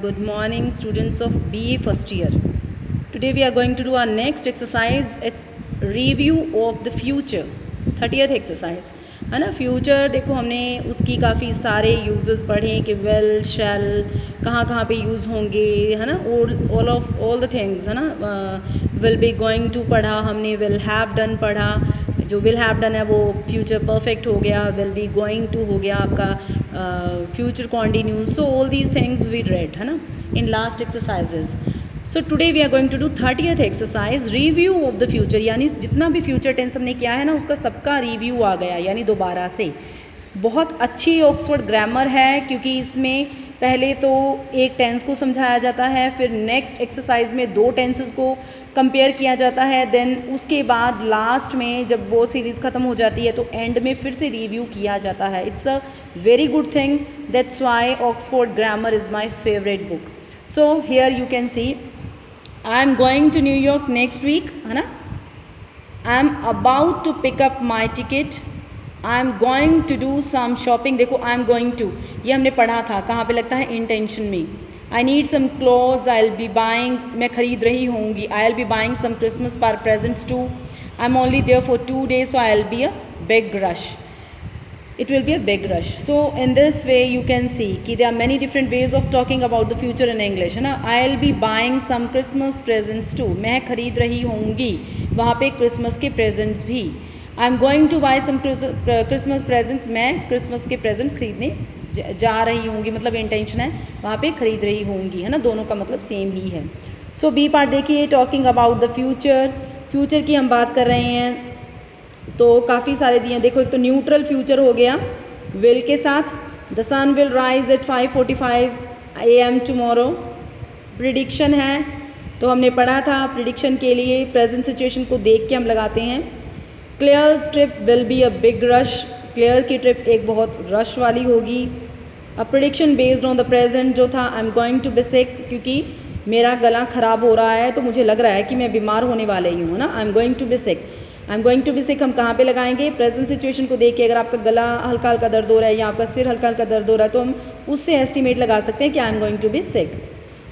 Good morning, students of BA first year. Today we are going to do our next exercise. It's review of the future. 30th exercise है ना. Future देखो हमने उसकी काफ़ी सारे uses पढ़े कि वेल शैल कहाँ कहाँ पे यूज़ होंगे है ना. ऑल द थिंग्स है ना. विल बी गोइंग टू पढ़ा हमने, विल हैव डन पढ़ा. जो विल हैव डन है वो फ्यूचर परफेक्ट हो गया, विल बी गोइंग टू हो गया आपका future continuous. So all these things we read है ना in last exercises. So today we are going to do 30th exercise, review of the future. यानी जितना भी फ्यूचर टेंस हमने किया है ना उसका सबका रिव्यू आ गया, यानी दोबारा से. बहुत अच्छी ऑक्सफोर्ड ग्रामर है क्योंकि इसमें पहले तो एक टेंस को समझाया जाता है, फिर नेक्स्ट एक्सरसाइज में दो टेंसेस को कंपेयर किया जाता है, देन उसके बाद लास्ट में जब वो सीरीज़ ख़त्म हो जाती है तो एंड में फिर से रिव्यू किया जाता है. It's a very good thing, that's why Oxford grammar is my favourite book. So here you can see I am going to New York next week है ना. I am about to pick up my ticket. I am going to do some shopping. देखो I am going to ये हमने पढ़ा था, कहाँ पे लगता है इंटेंशन में. I need some clothes, I will be buying, मैं खरीद रही होंगी. I will be buying some Christmas पर presents too. I am only there for 2 days, so I will be a big rush. It will be a big rush. So in this way you can see कि there are many different ways of talking about the future in English है ना. I'll be buying some Christmas presents too. मैं खरीद रही होंगी वहाँ पे Christmas के प्रेजेंट्स भी. I'm going to buy some Christmas presents. मैं क्रिसमस के प्रेजेंट्स खरीदने जा रही होंगी, मतलब इंटेंशन है वहाँ पे खरीद रही होंगी है ना. दोनों का मतलब सेम ही है. सो बी पार्ट देखिए, talking about the future. Future की हम बात कर रहे हैं तो काफ़ी सारे दिए. देखो एक तो न्यूट्रल फ्यूचर हो गया विल के साथ. The sun will rise at 5:45 AM tomorrow. Prediction है तो हमने पढ़ा था, प्रिडिक्शन के लिए प्रेजेंट सिचुएशन को देख के हम लगाते हैं. Claire's trip will be a big rush. Claire की ट्रिप एक बहुत रश वाली होगी. A prediction based on the present जो था, I am going to be sick, क्योंकि मेरा गला ख़राब हो रहा है तो मुझे लग रहा है कि मैं बीमार होने वाले ही हूँ है ना. I am going to be sick. I am going to be sick हम कहाँ पे लगाएंगे, प्रेजेंट सिचुएशन को देख के. अगर आपका गला हल्का हल्का दर्द हो रहा है या आपका सिर हल्का हल्का दर्द हो रहा है तो हम उससे एस्टिमेट लगा सकते हैं कि I am going to be sick.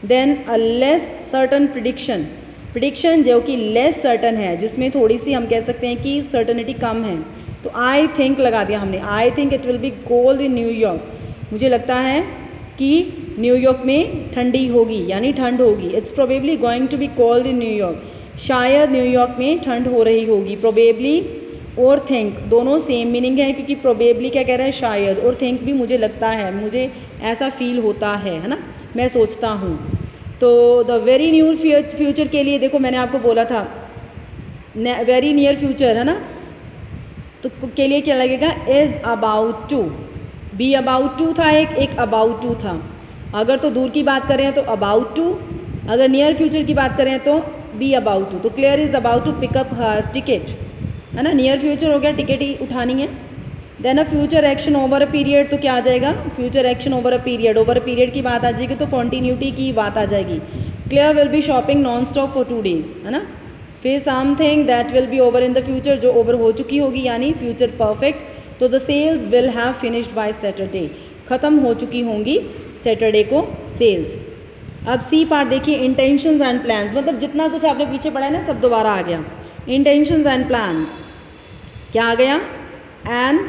Then a less certain prediction. Prediction जो कि लेस सर्टन है, जिसमें थोड़ी सी हम कह सकते हैं कि सर्टनिटी कम है, तो आई थिंक लगा दिया हमने. I think it will be cold in New York. मुझे लगता है कि न्यूयॉर्क में ठंडी होगी, यानी ठंड होगी. It's probably going to be cold in New York. शायद न्यूयॉर्क में ठंड हो रही होगी. प्रोबेबली और थिंक दोनों सेम मीनिंग है, क्योंकि प्रोबेबली क्या कह रहा है, शायद, और थिंक भी मुझे लगता है, मुझे ऐसा फील होता है ना, मैं सोचता हूँ. तो द वेरी न्यूर फ्यूचर के लिए देखो मैंने आपको बोला था वेरी नियर फ्यूचर है ना, तो के लिए क्या लगेगा, is about to. Be about to था एक अबाउट टू था. अगर तो दूर की बात करें तो अबाउट टू, अगर नियर फ्यूचर की बात करें तो बी अबाउट टू. तो Claire is about to pick up her ticket है ना. नियर फ्यूचर हो गया, टिकट ही उठानी है. Then a future action over a period, तो क्या आ जाएगा, future action over a period. Over a period की बात आ जाएगी तो कॉन्टीन्यूटी की बात आ जाएगी. Claire will be shopping non stop for 2 days है ना. फिर something that will be over in the future, जो ओवर हो चुकी होगी, यानी फ्यूचर परफेक्ट. तो the sales will have finished by Saturday. ख़त्म हो चुकी होंगी सैटरडे को सेल्स. अब सी पार्ट देखिए, इंटेंशंस एंड प्लान्स. मतलब जितना कुछ आपने पीछे पढ़ा है ना सब दोबारा आ गया. इंटेंशंस एंड प्लान क्या आ गया, an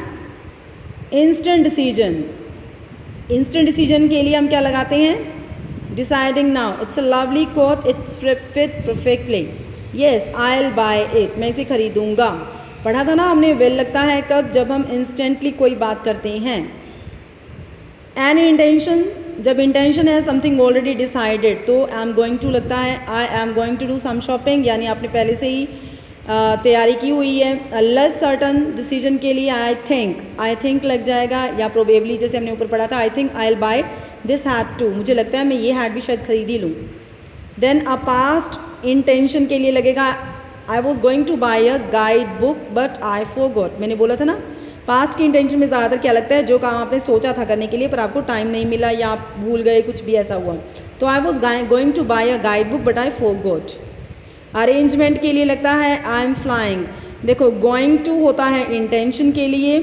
instant decision. Instant decision के लिए हम क्या लगाते हैं, deciding now. It's a lovely coat, it's fit perfectly. Yes I will buy it, मैं इसे खरीदूंगा. पढ़ा था ना हमने, विल लगता है कब, जब हम इंस्टेंटली कोई बात करते हैं. एन इंटेंशन, जब इंटेंशन है समथिंग ऑलरेडी डिसाइडेड, तो आई एम गोइंग टू लगता है I am going to do some shopping, यानी आपने पहले से ही तैयारी की हुई है. लेस सर्टन डिसीजन के लिए आई थिंक लग जाएगा, या प्रोबेबली जैसे हमने ऊपर पढ़ा था, I think I will buy this hat too, मुझे लगता है मैं ये हैट भी शायद खरीद ही लूँ. देन अ पास्ट इंटेंशन के लिए लगेगा, I was going to buy a guide book but I forgot. मैंने बोला था ना, पास्ट की इंटेंशन में ज़्यादातर क्या लगता है, जो काम आपने सोचा था करने के लिए पर आपको टाइम नहीं मिला या आप भूल गए, कुछ भी ऐसा हुआ. तो I was going to buy a guide book but I forgot. Arrangement के लिए लगता है आई एम फ्लाइंग. देखो गोइंग टू होता है इंटेंशन के लिए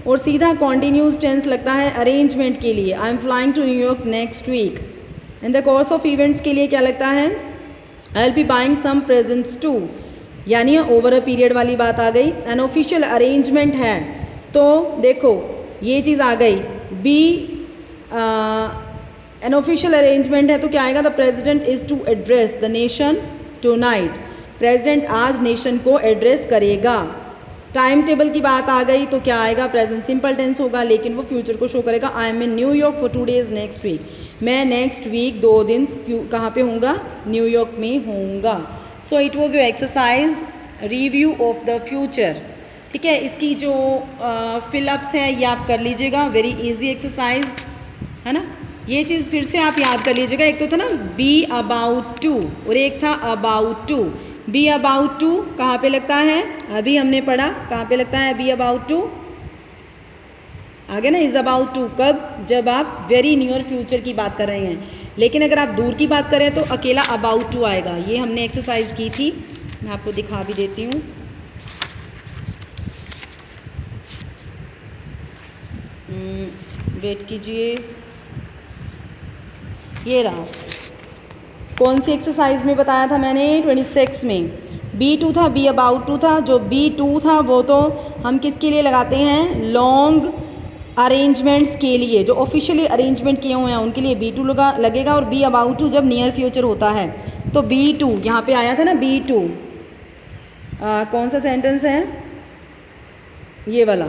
और सीधा कॉन्टीन्यूस टेंस लगता है अरेंजमेंट के लिए. I am flying to New York next week. In the course of events के लिए क्या लगता है, I will be buying some presents too, यानी ओवर अ पीरियड वाली बात आ गई। एन ऑफिशियल अरेंजमेंट है तो देखो ये चीज़ आ गई, बी एन ऑफिशियल अरेंजमेंट है तो क्या आएगा, the president is to address the nation tonight, president आज नेशन को एड्रेस करेगा। टाइम टेबल की बात आ गई तो क्या आएगा, प्रेजेंट सिंपल टेंस होगा लेकिन वो फ्यूचर को शो करेगा। I am in New York for 2 days next week, मैं नेक्स्ट वीक 2 दिन कहाँ पे होऊंगा, न्यूयॉर्क में होऊंगा। So it was your exercise review of the future. ठीक है, इसकी जो फिलअप्स हैं ये आप कर लीजिएगा, वेरी इजी एक्सरसाइज है ना। ये चीज़ फिर से आप याद कर लीजिएगा, एक तो था ना बी अबाउट टू और एक था about to. Be about to कहाँ पे लगता है, अभी हमने पढ़ा कहाँ पे लगता है बी अबाउट टू, आगे ना इज अबाउट टू कब, जब आप वेरी नियर फ्यूचर की बात कर रहे हैं। लेकिन अगर आप दूर की बात करें तो अकेला अबाउट टू आएगा। ये हमने एक्सरसाइज की थी, मैं आपको दिखा भी देती हूँ। वेट कीजिए, ये रहा, कौन सी एक्सरसाइज में बताया था मैंने, 26 में। B2 था, बी अबाउट टू था। जो B2 था वो तो हम किसके लिए लगाते हैं, लॉन्ग अरेंजमेंट्स के लिए, जो ऑफिशियली अरेंजमेंट किए हुए हैं उनके लिए B2 लगेगा। और बी अबाउट टू जब नियर फ्यूचर होता है तो B2 यहाँ पे आया था ना B2, कौन सा सेंटेंस है ये वाला,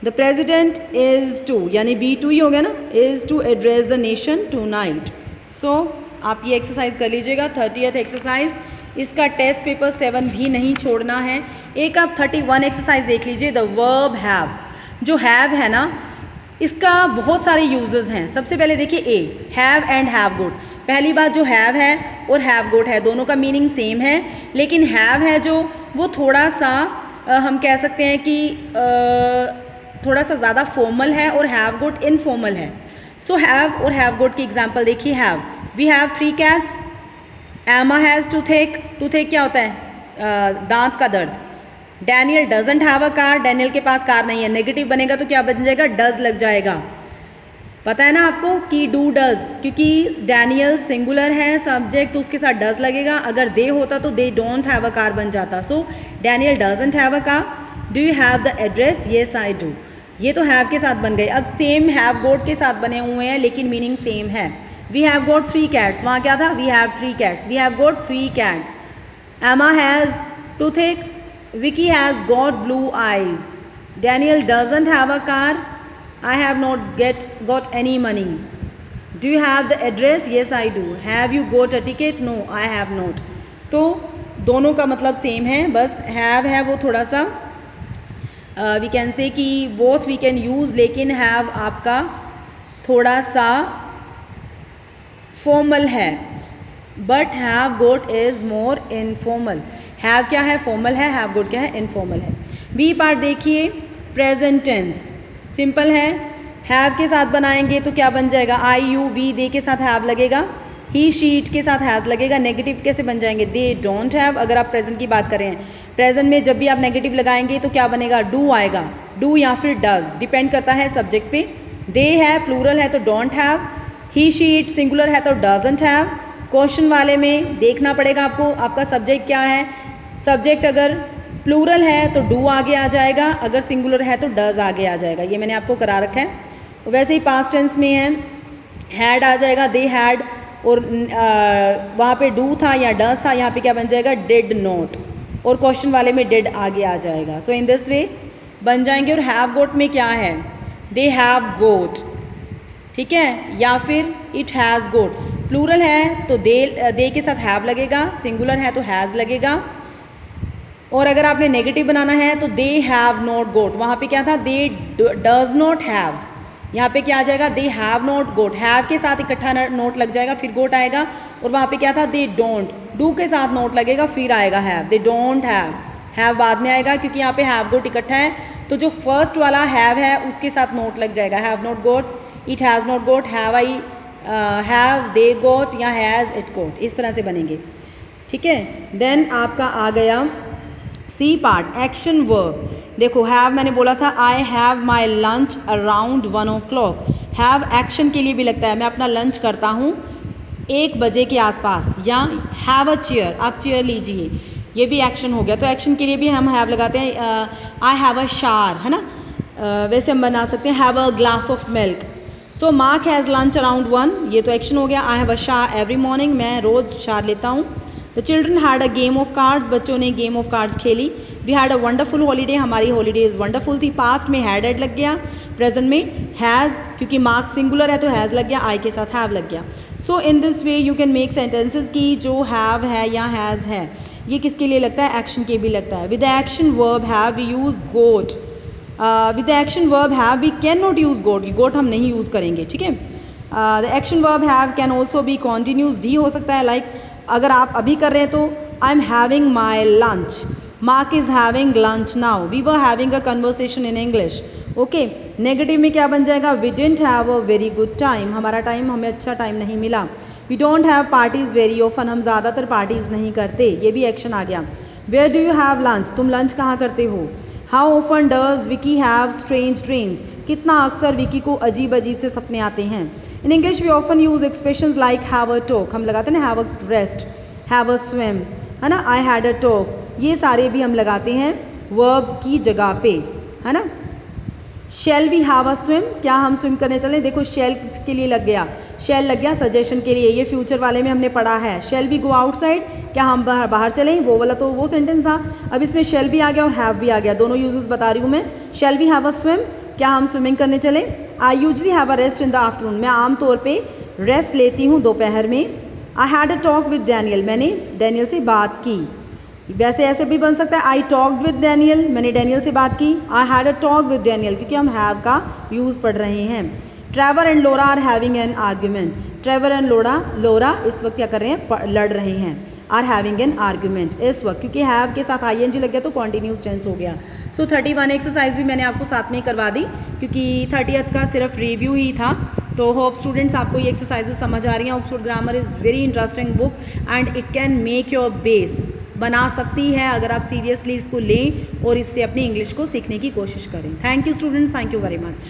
द प्रेजिडेंट इज टू, यानी B2 ही हो गया ना, is to address the nation tonight. So आप ये एक्सरसाइज कर लीजिएगा, 30th एक्सरसाइज। इसका टेस्ट पेपर 7 भी नहीं छोड़ना है। एक आप 31 एक्सरसाइज देख लीजिए, द वर्ब हैव। जो हैव है ना, इसका बहुत सारे यूजेस हैं। सबसे पहले देखिए ए, हैव एंड हैव गोट। पहली बात, जो हैव है और हैव गोट है दोनों का मीनिंग सेम है, लेकिन हैव है जो वो थोड़ा सा हम कह सकते हैं कि थोड़ा सा ज़्यादा फॉर्मल है और हैव गोट इनफॉर्मल है। सो हैव और हैव गोट की एग्जांपल देखिए। Have, we have 3 cats, Emma has toothache. Toothache क्या होता है, दांत का दर्द। Daniel doesn't have a car, Daniel के पास कार नहीं है। नेगेटिव बनेगा तो क्या बन जाएगा, डज लग जाएगा। पता है ना आपको कि डू डज, क्योंकि डैनियल सिंगुलर है सब्जेक्ट तो उसके साथ डज लगेगा। अगर दे होता तो they don't have a car बन जाता। So Daniel doesn't have a car. Do you have the address, yes I do. ये तो हैव के साथ बन गए। अब सेम हैव गोट के साथ बने हुए हैं लेकिन मीनिंग सेम है। वी हैव गोट 3 cats, वहाँ क्या था, we have 3 cats, we have got 3 cats। Emma has toothache, Vicky has got blue eyes. Daniel doesn't have a car, I have not got any money. Do you have the address, yes I do. Have you got a ticket, no I have not. तो दोनों का मतलब same है, बस have है वो थोड़ा सा वी कैन से कि बोथ वी कैन यूज़, लेकिन हैव आपका थोड़ा सा फॉर्मल है, but have got is more informal. Have क्या है, फॉर्मल है, हैव गोट क्या है, इनफॉर्मल है। बी पार्ट देखिए, प्रेजेंट टेंस सिंपल है। हैव के साथ बनाएंगे तो क्या बन जाएगा, आई यू वी, दे के साथ हैव लगेगा, ही शी इट के साथ हैज़ लगेगा। नेगेटिव कैसे बन जाएंगे, दे डोंट हैव। अगर आप प्रेजेंट की बात करें, प्रेजेंट में जब भी आप नेगेटिव लगाएंगे तो क्या बनेगा, डू आएगा, डू या फिर डज, डिपेंड करता है सब्जेक्ट पे। दे है प्लूरल है तो don't have, he she it singular है तो डजंट हैव। क्वेश्चन वाले में देखना पड़ेगा आपको, आपका सब्जेक्ट क्या है। सब्जेक्ट अगर प्लूरल है तो डू आगे आ जाएगा, अगर सिंगुलर है तो डज आगे आ जाएगा। ये मैंने आपको करा रखा है। वैसे ही पास्ट टेंस में है, हैड आ जाएगा, दे हैड, और वहाँ पे डू था या डज था, यहाँ पे क्या बन जाएगा, डिड नॉट, और क्वेश्चन वाले में डिड आगे आ जाएगा। सो इन दिस वे बन जाएंगे। और हैव गोट में क्या है, दे हैव गोट, ठीक है, या फिर इट हैज़ गोट। प्लूरल है तो दे के साथ हैव लगेगा, सिंगुलर है तो हैज़ लगेगा। और अगर आपने नेगेटिव बनाना है तो दे हैव नॉट गोट, वहाँ पे क्या था, दे डज नॉट हैव, यहाँ पे क्या आ जाएगा, they have not got. Have के साथ इकट्ठा नोट लग जाएगा फिर गोट आएगा। और वहाँ पे क्या था, दे डोंट, डू के साथ नोट लगेगा फिर आएगा हैव, दे डोंट हैव बाद में आएगा क्योंकि यहाँ पे हैव गोट इकट्ठा है। तो जो फर्स्ट वाला हैव है उसके साथ नोट लग जाएगा, have not got, it has not got, have I have they got या हैज़ इट गोट, इस तरह से बनेंगे। ठीक है, देन आपका आ गया सी पार्ट, एक्शन वर्ब। देखो हैव मैंने बोला था, I have my lunch around 1 o'clock। Have action के लिए भी लगता है, मैं अपना लंच करता हूँ 1 बजे के आसपास, या हैव अ चेयर, आप चेयर लीजिए, ये भी एक्शन हो गया। तो एक्शन के लिए भी हम हैव लगाते हैं, आई हैव अ शार, है ना। वैसे हम बना सकते हैं have a glass of milk. So mark has lunch around 1, ये तो एक्शन हो गया। आई हैव अ शार एवरी मॉर्निंग, मैं रोज़ शार लेता हूँ। The children had a game of cards, बच्चों ने गेम ऑफ कार्ड्स खेली। We had a wonderful holiday, हमारी हॉलीडेज वंडरफुल थी। पास्ट में हैड एड लग गया, प्रेजेंट में हैज़, क्योंकि मार्क सिंगुलर है तो हैज़ लग गया, आई के साथ हैव लग गया। So in this way you can make sentences की जो हैव है या हैज़ है, ये किसके लिए लगता है, एक्शन के भी लगता है। With the action verb have we use got, with the action verb have we can not use got, got हम नहीं यूज़ करेंगे, ठीक है। The action verb have can also be continuous भी हो सकता है, लाइक अगर आप अभी कर रहे हैं तो I am having my lunch, Mark is having lunch now, we were having a conversation in English. Okay, negative में क्या बन जाएगा, we didn't have a very good time, हमारा टाइम, हमें अच्छा टाइम नहीं मिला। We don't have parties very often, हम ज़्यादातर पार्टीज नहीं करते, ये भी एक्शन आ गया। Where do you have lunch, तुम लंच कहाँ करते हो। How often does Vicky have strange dreams, कितना अक्सर विकी को अजीब अजीब से सपने आते हैं। In English we often use expressions like have a talk, हम लगाते हैं ना have a rest, have a swim, है ना, आई हैड अ टॉक, ये सारे भी हम लगाते हैं वर्ब की जगह पे, है ना। Shall we have a swim, क्या हम स्विम करने चलें, देखो शेल के लिए लग गया, शेल लग गया सजेशन के लिए, ये फ्यूचर वाले में हमने पढ़ा है। शेल वी गो आउटसाइड, क्या हम बाहर चलें, वो वाला तो वो सेंटेंस था, अब इसमें शेल भी आ गया और हैव भी आ गया, दोनों यूजेस बता रही हूँ मैं। Shall we have a swim, क्या हम स्विमिंग करने चलें। I usually have a rest in the afternoon, मैं आमतौर पे रेस्ट लेती हूँ दोपहर में। I had a talk with Daniel, मैंने डैनियल से बात की। वैसे ऐसे भी बन सकता है आई टॉक्ड विद डैनियल, मैंने डैनियल से बात की। I had a talk with Daniel, क्योंकि हम हैव का यूज़ पढ़ रहे हैं। Trevor and Laura are having an argument, Trevor and Laura इस वक्त क्या कर रहे हैं, लड़ रहे हैं। आर हैविंग एन आर्ग्यूमेंट इस वक्त, क्योंकि हैव के साथ आईएनजी लग गया तो कॉन्टिन्यूस टेंस हो गया। सो 31 एक्सरसाइज भी मैंने आपको साथ में करवा दी, क्योंकि 30th का सिर्फ रिव्यू ही था। तो होप स्टूडेंट्स आपको ये एक्सरसाइजेस समझ आ रही हैं। Oxford grammar is very interesting book and it can make your base, बना सकती है अगर आप सीरियसली इसको लें और इससे अपनी इंग्लिश को सीखने की कोशिश करें। Thank you students, thank you very much.